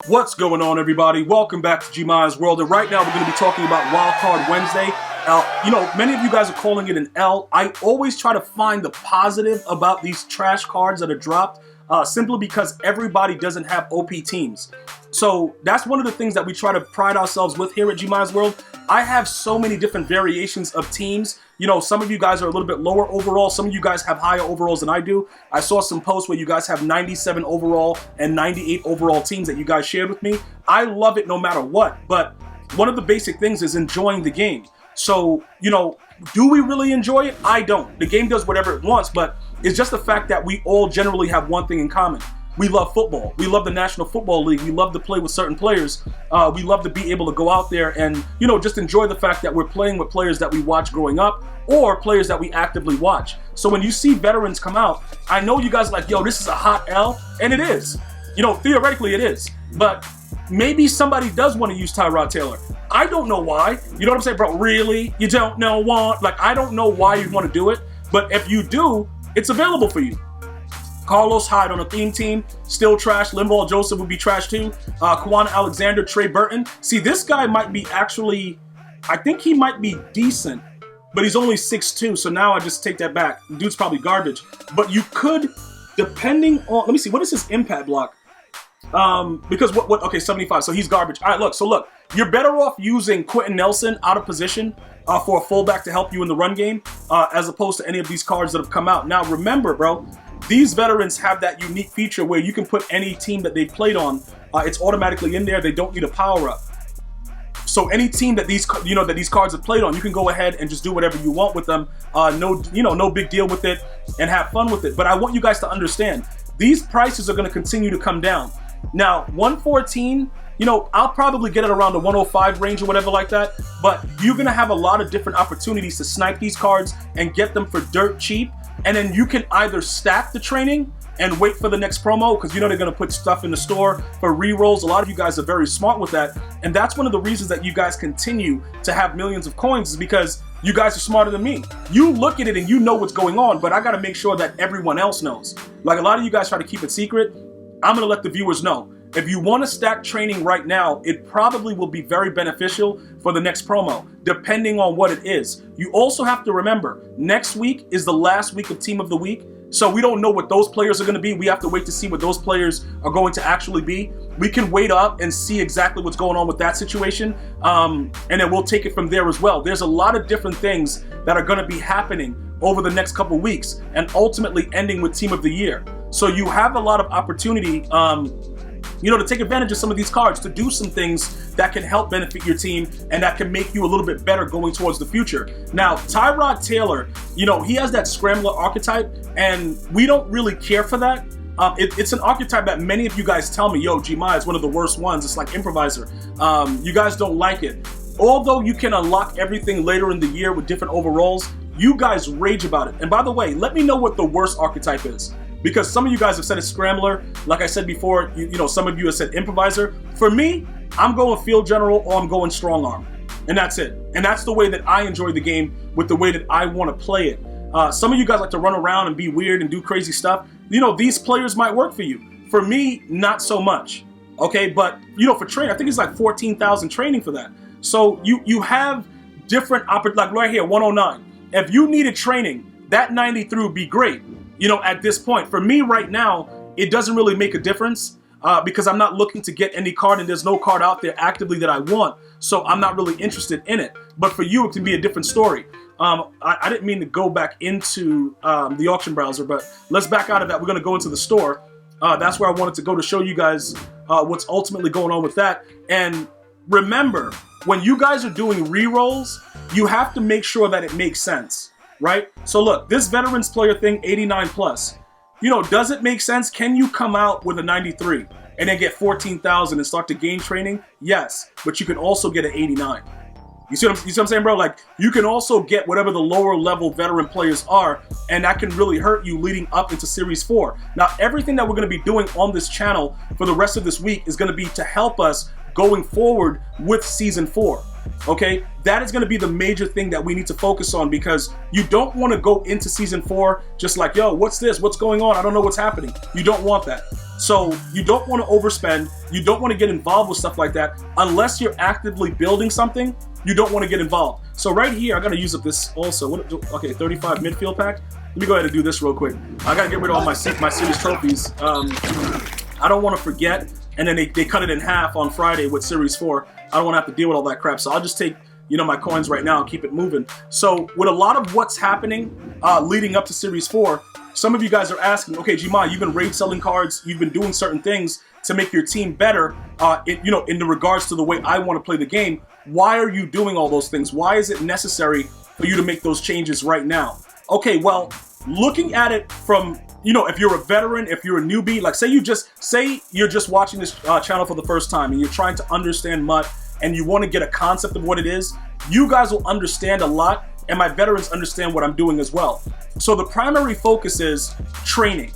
What's going on, everybody? Welcome back to GmiasWorld, and right now we're going to be talking about WildCard Wednesday. Many of you guys are calling it an L. I always try to find the positive about these trash cards that are dropped, simply because everybody doesn't have OP teams. So that's one of the things that we try to pride ourselves with here at GmiasWorld. I have so many different variations of teams. Some of you guys are a little bit lower overall. Some of you guys have higher overalls than I do. I saw some posts where you guys have 97 overall and 98 overall teams that you guys shared with me. I love it no matter what, but one of the basic things is enjoying the game. So, do we really enjoy it? I don't. The game does whatever it wants, but it's just the fact that we all generally have one thing in common. We love football. We love the National Football League. We love to play with certain players. We love to be able to go out there and, just enjoy the fact that we're playing with players that we watch growing up or players that we actively watch. So when you see veterans come out, I know you guys are like, yo, this is a hot L, and it is. Theoretically it is. But maybe somebody does want to use Tyrod Taylor. I don't know why. You know what I'm saying, bro? Really? You don't know why? I don't know why you want to do it, but if you do, it's available for you. Carlos Hyde on a theme team, still trash. Linval Joseph would be trash too. Kwan Alexander, Trey Burton. See, this guy might be I think he might be decent, but he's only 6'2", so now I just take that back. Dude's probably garbage. But you could, depending on, let me see, what is his impact block? Because okay, 75, so he's garbage. All right, look, you're better off using Quentin Nelson out of position for a fullback to help you in the run game, as opposed to any of these cards that have come out. Now, remember, bro, these veterans have that unique feature where you can put any team that they played on, it's automatically in there. They don't need a power up. So any team that these cards have played on, you can go ahead and just do whatever you want with them. No big deal with it, and have fun with it. But I want you guys to understand, these prices are going to continue to come down. Now, 114, I'll probably get it around the 105 range or whatever like that. But you're going to have a lot of different opportunities to snipe these cards and get them for dirt cheap. And then you can either stack the training and wait for the next promo, because they're going to put stuff in the store for re-rolls. A lot of you guys are very smart with that. And that's one of the reasons that you guys continue to have millions of coins, is because you guys are smarter than me. You look at it and you know what's going on, but I got to make sure that everyone else knows. Like, a lot of you guys try to keep it secret. I'm going to let the viewers know. If you want to stack training right now, it probably will be very beneficial for the next promo, depending on what it is. You also have to remember, next week is the last week of Team of the Week, so we don't know what those players are going to be. We have to wait to see what those players are going to actually be. We can wait up and see exactly what's going on with that situation, and then we'll take it from there as well. There's a lot of different things that are going to be happening over the next couple weeks, and ultimately ending with Team of the Year. So you have a lot of opportunity to take advantage of some of these cards, to do some things that can help benefit your team and that can make you a little bit better going towards the future. Now, Tyrod Taylor, he has that scrambler archetype, and we don't really care for that. It's an archetype that many of you guys tell me, yo, Gmi is one of the worst ones. It's like improviser. You guys don't like it. Although you can unlock everything later in the year with different overalls, you guys rage about it. And by the way, let me know what the worst archetype is. Because some of you guys have said it's scrambler. Like I said before, some of you have said improviser. For me, I'm going field general or I'm going strong arm. And that's it. And that's the way that I enjoy the game, with the way that I want to play it. Some of you guys like to run around and be weird and do crazy stuff. These players might work for you. For me, not so much. Okay, but for training, I think it's like 14,000 training for that. So you have different like right here, 109. If you needed training, that 93 would be great. At this point, for me right now, it doesn't really make a difference because I'm not looking to get any card, and there's no card out there actively that I want. So I'm not really interested in it. But for you, it can be a different story. I didn't mean to go back into the auction browser, but let's back out of that. We're going to go into the store. That's where I wanted to go to show you guys what's ultimately going on with that. And remember, when you guys are doing re-rolls, you have to make sure that it makes sense. Right? So look, this veterans player thing, 89 plus. Does it make sense? Can you come out with a 93 and then get 14,000 and start to gain training? Yes, but you can also get an 89. You see what I'm saying, bro? Like, you can also get whatever the lower level veteran players are, and that can really hurt you leading up into Series 4. Now, everything that we're going to be doing on this channel for the rest of this week is going to be to help us going forward with Season 4. Okay, that is going to be the major thing that we need to focus on, because you don't want to go into season 4 just like, yo, what's this? What's going on? I don't know what's happening. You don't want that. So you don't want to overspend. You don't want to get involved with stuff like that unless you're actively building something. You don't want to get involved. So right here, I'm going to use up this also. Okay, 35 midfield pack. Let me go ahead and do this real quick. I got to get rid of all my series trophies. I don't want to forget. And then they cut it in half on Friday with Series 4. I don't want to have to deal with all that crap. So I'll just take, my coins right now and keep it moving. So with a lot of what's happening leading up to Series 4, some of you guys are asking, okay, Gmi, you've been raid selling cards. You've been doing certain things to make your team better, in the regards to the way I want to play the game. Why are you doing all those things? Why is it necessary for you to make those changes right now? Okay, well, looking at it from, if you're a veteran, if you're a newbie, like say you're just watching this channel for the first time and you're trying to understand MUT and you want to get a concept of what it is, you guys will understand a lot, and my veterans understand what I'm doing as well. So the primary focus is training,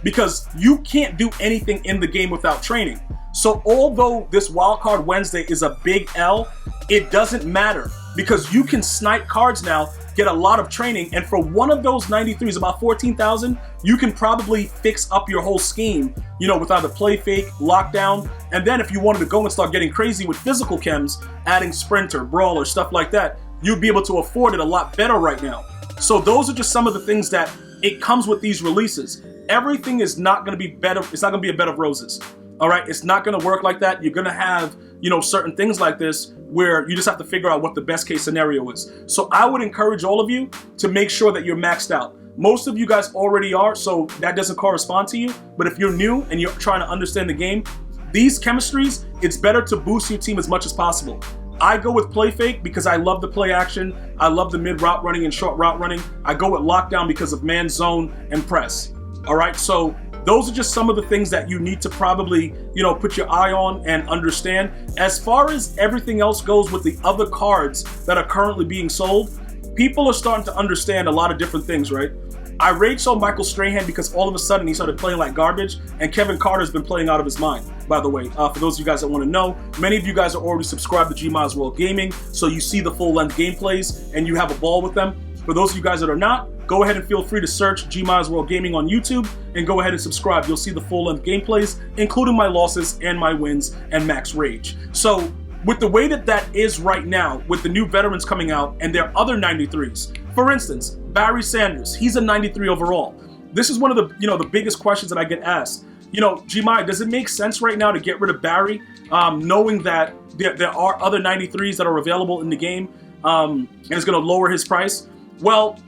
because you can't do anything in the game without training. So although this Wildcard Wednesday is a big L, it doesn't matter, because you can snipe cards now, get a lot of training, and for one of those 93s, about 14,000, you can probably fix up your whole scheme, with either play fake, lockdown, and then if you wanted to go and start getting crazy with physical chems, adding sprinter, brawler, stuff like that, you'd be able to afford it a lot better right now. So those are just some of the things that it comes with these releases. Everything is not going to be better. It's not going to be a bed of roses. All right, it's not going to work like that. You're going to have, certain things like this where you just have to figure out what the best case scenario is. So I would encourage all of you to make sure that you're maxed out. Most of you guys already are, so that doesn't correspond to you. But if you're new and you're trying to understand the game, these chemistries, it's better to boost your team as much as possible. I go with play fake because I love the play action. I love the mid route running and short route running. I go with lockdown because of man, zone, and press. All right, so those are just some of the things that you need to probably, put your eye on and understand. As far as everything else goes with the other cards that are currently being sold, people are starting to understand a lot of different things, right? I rage sold Michael Strahan because all of a sudden he started playing like garbage, and Kevin Carter's been playing out of his mind, by the way. For those of you guys that want to know, many of you guys are already subscribed to GmiasWorld Gaming, so you see the full-length gameplays and you have a ball with them. For those of you guys that are not, go ahead and feel free to search GmiasWorld Gaming on YouTube and go ahead and subscribe. You'll see the full-length gameplays, including my losses and my wins and max rage. So with the way that is right now, with the new veterans coming out and their other 93s, for instance, Barry Sanders, he's a 93 overall. This is one of the, the biggest questions that I get asked. Gmi, does it make sense right now to get rid of Barry, knowing that there are other 93s that are available in the game, and it's going to lower his price? Well,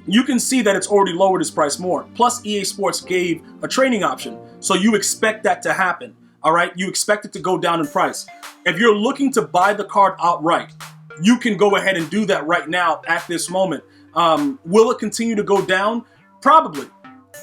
you can see that it's already lowered his price more. Plus, EA Sports gave a training option, so you expect that to happen. All right, you expect it to go down in price. If you're looking to buy the card outright, you can go ahead and do that right now at this moment. Will it continue to go down? Probably.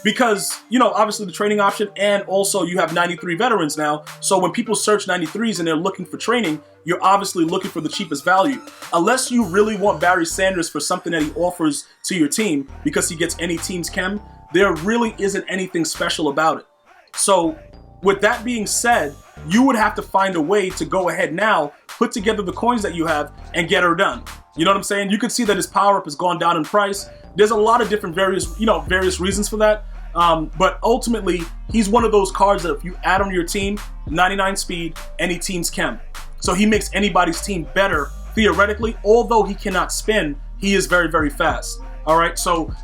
Because, obviously the training option, and also you have 93 veterans now. So when people search 93s and they're looking for training, you're obviously looking for the cheapest value. Unless you really want Barry Sanders for something that he offers to your team because he gets any team's chem, there really isn't anything special about it. So with that being said, you would have to find a way to go ahead now, put together the coins that you have, and get her done. You know what I'm saying? You can see that his power-up has gone down in price. There's a lot of different various reasons for that. But ultimately, he's one of those cards that if you add on to your team, 99 speed, any team's chem. So he makes anybody's team better, theoretically. Although he cannot spin, he is very, very fast. All right, so,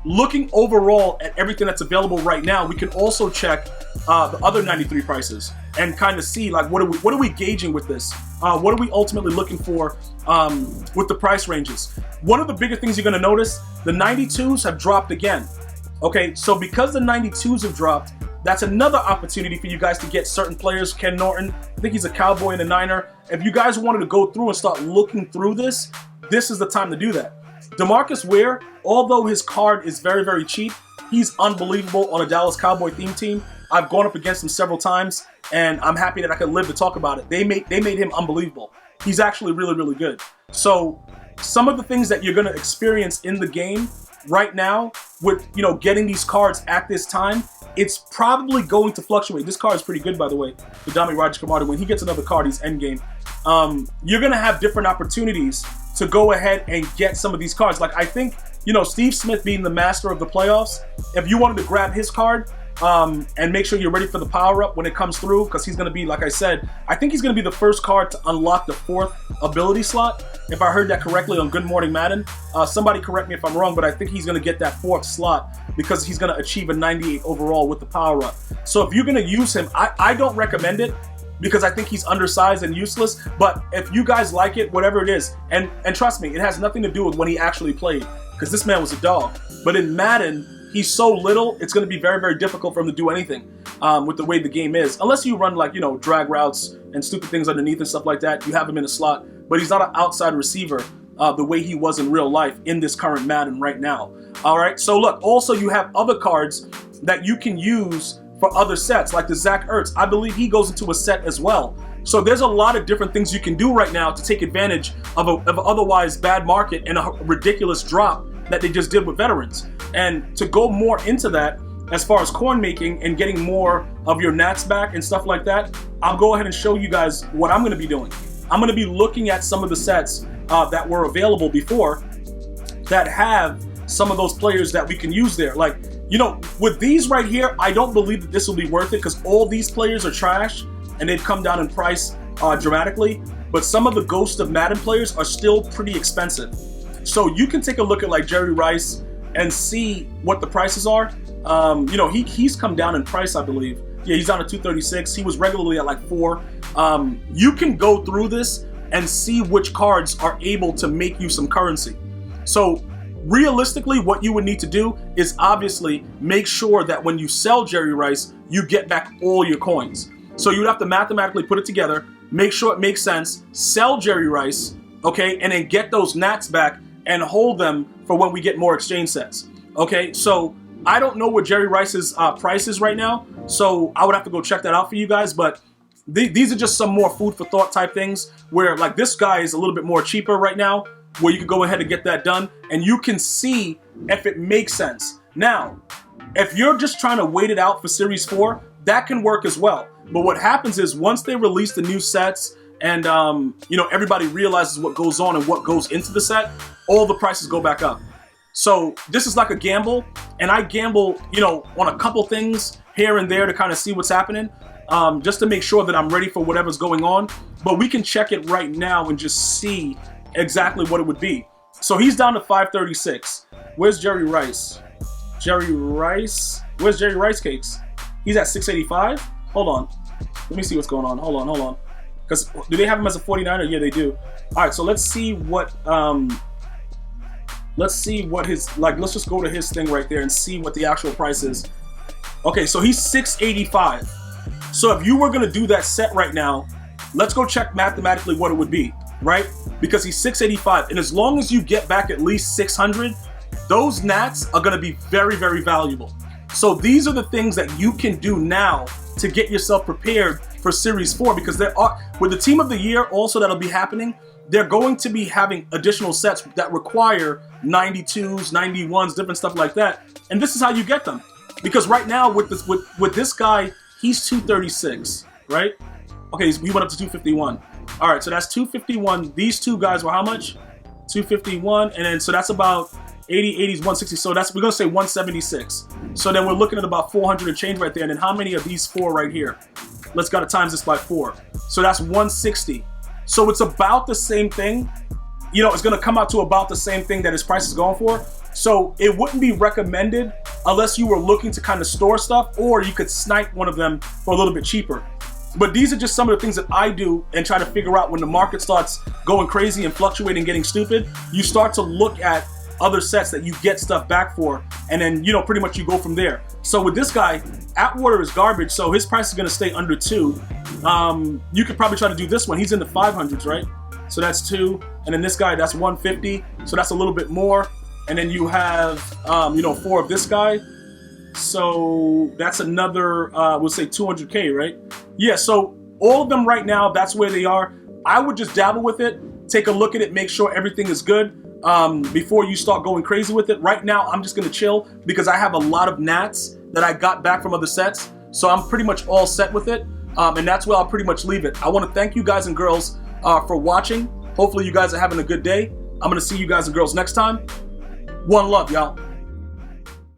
looking overall at everything that's available right now, we can also check the other 93 prices and kind of see, like, what are we gauging with this? What are we ultimately looking for with the price ranges? One of the bigger things you're going to notice, the 92s have dropped again. Okay, so because the 92s have dropped, that's another opportunity for you guys to get certain players. Ken Norton, I think he's a Cowboy and a Niner. If you guys wanted to go through and start looking through this is the time to do that. DeMarcus Ware, although his card is very, very cheap, he's unbelievable on a Dallas Cowboy theme team. I've gone up against him several times, and I'm happy that I could live to talk about it. They made him unbelievable. He's actually really, really good. So some of the things that you're going to experience in the game right now with, you know, getting these cards at this time, it's probably going to fluctuate. This card is pretty good, by the way. The Dami Rajakumar, when he gets another card, he's endgame. You're going to have different opportunities to go ahead and get some of these cards. Like, I think, you know, Steve Smith being the master of the playoffs, if you wanted to grab his card, and make sure you're ready for the power-up when it comes through, because he's going to be, like I said, I think he's going to be the first card to unlock the 4th ability slot, if I heard that correctly on Good Morning Madden. Somebody correct me if I'm wrong, but I think he's going to get that 4th slot because he's going to achieve a 98 overall with the power-up. So if you're going to use him, I don't recommend it because I think he's undersized and useless, but if you guys like it, whatever it is, and trust me, it has nothing to do with when he actually played, because this man was a dog. But in Madden, he's so little, it's going to be very, very difficult for him to do anything with the way the game is. Unless you run, like, you know, drag routes and stupid things underneath and stuff like that, you have him in a slot. But he's not an outside receiver the way he was in real life in this current Madden right now. All right, so look, also you have other cards that you can use for other sets, like the Zach Ertz. I believe he goes into a set as well. So there's a lot of different things you can do right now to take advantage of an otherwise bad market and a ridiculous drop that they just did with veterans. And to go more into that, as far as coin making and getting more of your nats back and stuff like that, I'll go ahead and show you guys what I'm going to be doing. I'm going to be looking at some of the sets that were available before that have some of those players that we can use there. Like, you know, with these right here, I don't believe that this will be worth it because all these players are trash and they've come down in price dramatically. But some of the Ghost of Madden players are still pretty expensive. So you can take a look at like Jerry Rice and see what the prices are. You know, he's come down in price, I believe. Yeah, he's down to 236. He was regularly at like 4. You can go through this and see which cards are able to make you some currency. So realistically, what you would need to do is obviously make sure that when you sell Jerry Rice, you get back all your coins. So you would have to mathematically put it together, make sure it makes sense, sell Jerry Rice, okay, and then get those nats back and hold them for when we get more exchange sets. Okay, so I don't know what Jerry Rice's price is right now, so I would have to go check that out for you guys, but these are just some more food for thought type things where like this guy is a little bit more cheaper right now, where you can go ahead and get that done and you can see if it makes sense. Now, if you're just trying to wait it out for Series 4, that can work as well. But what happens is once they release the new sets and you know, everybody realizes what goes on and what goes into the set, all the prices go back up. So this is like a gamble, and I gamble, you know, on a couple things here and there to kind of see what's happening, just to make sure that I'm ready for whatever's going on. But we can check it right now and just see exactly what it would be. So he's down to 536. Where's Jerry Rice? Jerry Rice? Where's Jerry Rice Cakes? He's at 685? Hold on. Let me see what's going on. Hold on. Because do they have him as a 49er? Yeah, they do. All right, so let's see what his, like, let's just go to his thing right there and see what the actual price is. Okay, so he's 685. So if you were gonna do that set right now, let's go check mathematically what it would be, right? Because he's 685, and as long as you get back at least 600, those nats are gonna be very, very valuable. So these are the things that you can do now to get yourself prepared for Series 4, because there are, with the Team of the Year also that'll be happening, they're going to be having additional sets that require 92s, 91s, different stuff like that. And this is how you get them. Because right now with this guy, he's 236, right? Okay, he went up to 251. All right, so that's 251. These two guys were how much? 251, and then so that's about 80, 80s, 160. So that's, we're gonna say 176. So then we're looking at about 400 and change right there. And then how many of these 4 right here? Let's gotta times this by 4. So that's 160. So it's about the same thing. You know, it's gonna come out to about the same thing that his price is going for. So it wouldn't be recommended unless you were looking to kind of store stuff, or you could snipe one of them for a little bit cheaper. But these are just some of the things that I do and try to figure out when the market starts going crazy and fluctuating, getting stupid. You start to look at other sets that you get stuff back for, and then, you know, pretty much you go from there. So with this guy, Atwater is garbage, so his price is going to stay under 2. You could probably try to do this one. He's in the 500s, right? So that's 2, and then this guy, that's 150, so that's a little bit more. And then you have, you know, 4 of this guy, so that's another, we'll say 200K, right? Yeah, so all of them right now, that's where they are. I would just dabble with it, take a look at it, make sure everything is good. before you start going crazy with it. Right now, I'm just going to chill because I have a lot of nats that I got back from other sets. So I'm pretty much all set with it. And that's where I'll pretty much leave it. I want to thank you guys and girls for watching. Hopefully you guys are having a good day. I'm going to see you guys and girls next time. One love, y'all.